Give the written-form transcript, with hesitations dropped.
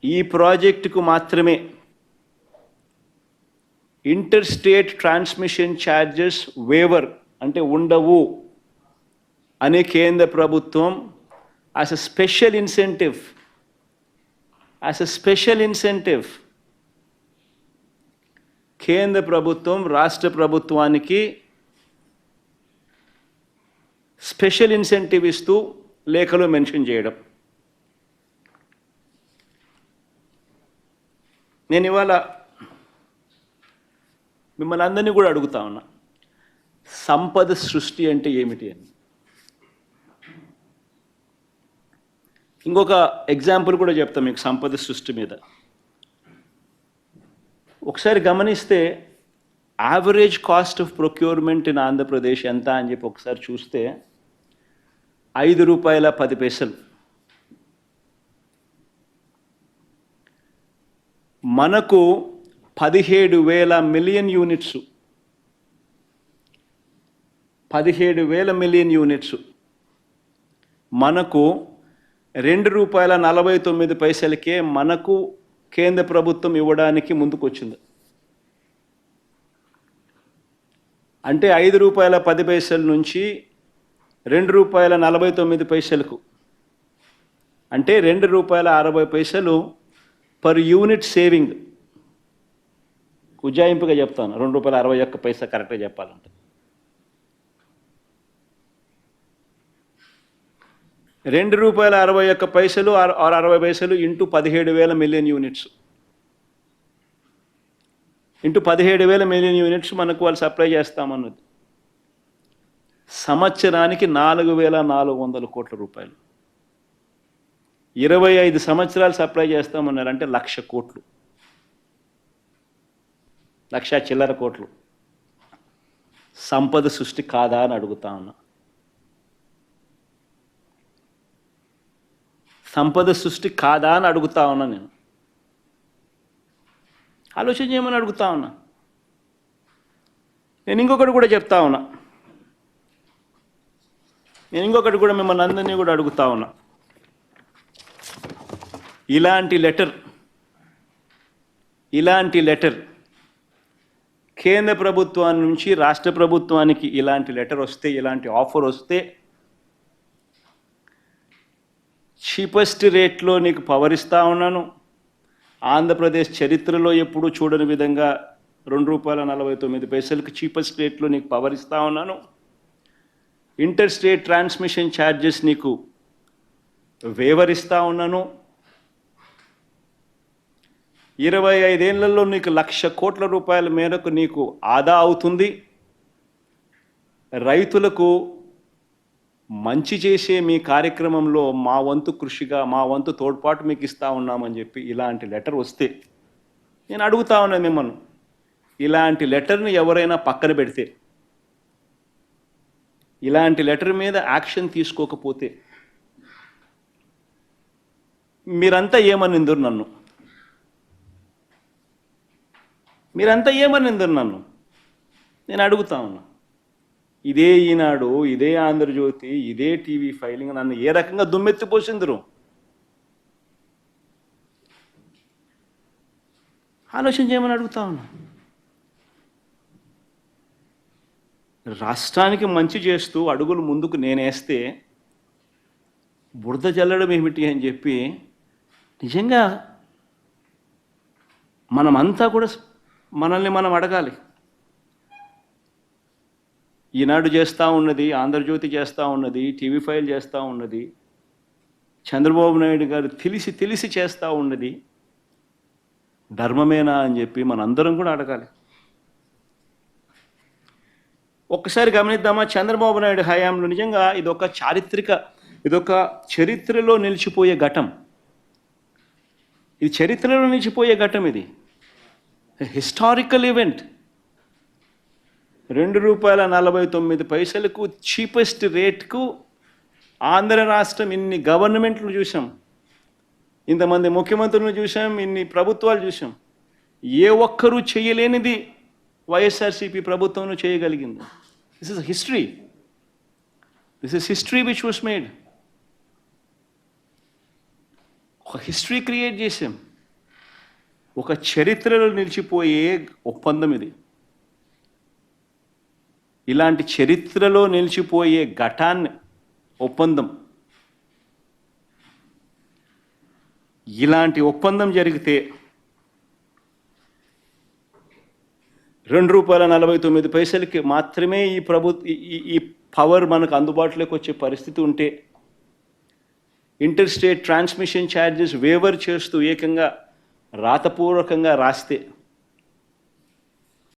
ఈ ప్రాజెక్టుకు మాత్రమే inter state transmission charges waiver అంటే ఉండవు అనే కేంద్ర ప్రభుత్వం యాజ్ అ స్పెషల్ ఇన్సెంటివ్ కేంద్ర ప్రభుత్వం రాష్ట్ర ప్రభుత్వానికి స్పెషల్ ఇన్సెంటివ్ ఇస్తూ లేఖలో మెన్షన్ చేయడం. నేను ఇవాళ మిమ్మల్ని అందరినీ కూడా అడుగుతా ఉన్నా, సంపద సృష్టి అంటే ఏమిటి అని. ఇంకొక ఎగ్జాంపుల్ కూడా చెప్తాను మీకు సంపద సృష్టి మీద. ఒకసారి గమనిస్తే average cost of procurement in Andhra Pradesh ఎంత అని చెప్పి ఒకసారి చూస్తే ₹5.10. మనకు 17,000 మిలియన్ యూనిట్స్ 17,000 మిలియన్ యూనిట్స్ మనకు ₹2.49 మనకు కేంద్ర ప్రభుత్వం ఇవ్వడానికి ముందుకు వచ్చింది. అంటే ₹5.10 నుంచి ₹2.49 అంటే ₹2.60 పర్ యూనిట్ సేవింగ్. ఉజ్జాయింపుగా చెప్తాను, ₹2.61 కరెక్ట్గా చెప్పాలంటే. ₹2.61 or 60 into 17,000 million units into 17,000 million units మనకు వాళ్ళు సప్లై చేస్తామన్నది. సంవత్సరానికి ₹4,400 కోట్ల. 25 సంవత్సరాలు సప్లై చేస్తామన్నారు అంటే 1,00,000 కోట్లు, 1,00,000 చిల్లర కోట్లు. సంపద సృష్టి కాదా అని అడుగుతా ఉన్నా. సంపద సృష్టి కాదా అని అడుగుతా ఉన్నా. నేను ఆలోచన చేయమని అడుగుతా ఉన్నా. నేను ఇంకొకటి కూడా చెప్తా ఉన్నా. నేను ఇంకొకటి కూడా మిమ్మల్ని అందరినీ కూడా అడుగుతా ఉన్నా. ఇలాంటి లెటర్ కేంద్ర ప్రభుత్వాన్ని నుంచి రాష్ట్ర ప్రభుత్వానికి ఇలాంటి లెటర్ వస్తే, ఇలాంటి ఆఫర్ వస్తే, చీపెస్ట్ రేట్లో నీకు పవర్ ఇస్తా ఉన్నాను, ఆంధ్రప్రదేశ్ చరిత్రలో ఎప్పుడూ చూడని విధంగా ₹2.49 చీపెస్ట్ రేట్లో నీకు పవర్ ఇస్తా ఉన్నాను, ఇంటర్ స్టేట్ ట్రాన్స్మిషన్ ఛార్జెస్ నీకు వేవర్ ఇస్తా ఉన్నాను, 25 ఏళ్లలో నీకు ₹1,00,000 కోట్ల మేరకు నీకు ఆదా అవుతుంది, రైతులకు మంచి చేసే మీ కార్యక్రమంలో మా వంతు కృషిగా మా వంతు తోడ్పాటు మీకు ఇస్తా ఉన్నామని చెప్పి ఇలాంటి లెటర్ వస్తే, నేను అడుగుతా ఉన్నాను మిమ్మల్ని, ఇలాంటి లెటర్ని ఎవరైనా పక్కన పెడితే, ఇలాంటి లెటర్ మీద యాక్షన్ తీసుకోకపోతే మీరంతా ఏమనిందరు నన్ను? నేను అడుగుతా ఉన్నా. ఇదే ఈనాడు, ఇదే ఆంధ్రజ్యోతి, ఇదే టీవీ ఫైలింగ్ నన్ను ఏ రకంగా దుమ్మెత్తిపోసిందరు? ఆలోచన చేయమని అడుగుతా ఉన్నా. రాష్ట్రానికి మంచి చేస్తూ అడుగులు ముందుకు నేనేస్తే బురద జల్లడం ఏమిటి అని చెప్పి నిజంగా మనమంతా కూడా మనల్ని మనం అడగాలి. ఈనాడు చేస్తూ ఉన్నది, ఆంధ్రజ్యోతి చేస్తూ ఉన్నది, టీవీ ఫైల్ చేస్తూ ఉన్నది, చంద్రబాబు నాయుడు గారు తెలిసి చేస్తూ ఉన్నది ధర్మమేనా అని చెప్పి మనందరం కూడా అడగాలి. ఒక్కసారి గమనిద్దామా, చంద్రబాబు నాయుడు హయాంలో నిజంగా ఇదొక చరిత్రలో నిలిచిపోయే ఘటం. ఇది చరిత్రలో నిలిచిపోయే ఘటం. ఇది హిస్టారికల్ ఈవెంట్. ₹2.49 చీపెస్ట్ రేట్కు ఆంధ్ర రాష్ట్రం ఇన్ని గవర్నమెంట్లు చూసాం, ఇంతమంది ముఖ్యమంత్రులను చూసాం, ఇన్ని ప్రభుత్వాలు చూసాం. ఏ ఒక్కరూ చేయలేనిది వైఎస్ఆర్సీపీ ప్రభుత్వం చేయగలిగింది. This is history which was made. ఒక హిస్టరీ క్రియేట్ చేసాం. ఒక చరిత్రలో నిలిచిపోయే ఒప్పందం ఇది. ఇలాంటి చరిత్రలో నిలిచిపోయే ఘటాన్ని ఒప్పందం, ఇలాంటి ఒప్పందం జరిగితే ₹2.49 మాత్రమే ఈ పవర్ మనకు అందుబాటులోకి వచ్చే పరిస్థితి ఉంటే, inter state transmission charges waiver చేస్తూ ఏకంగా రాతపూర్వకంగా రాస్తే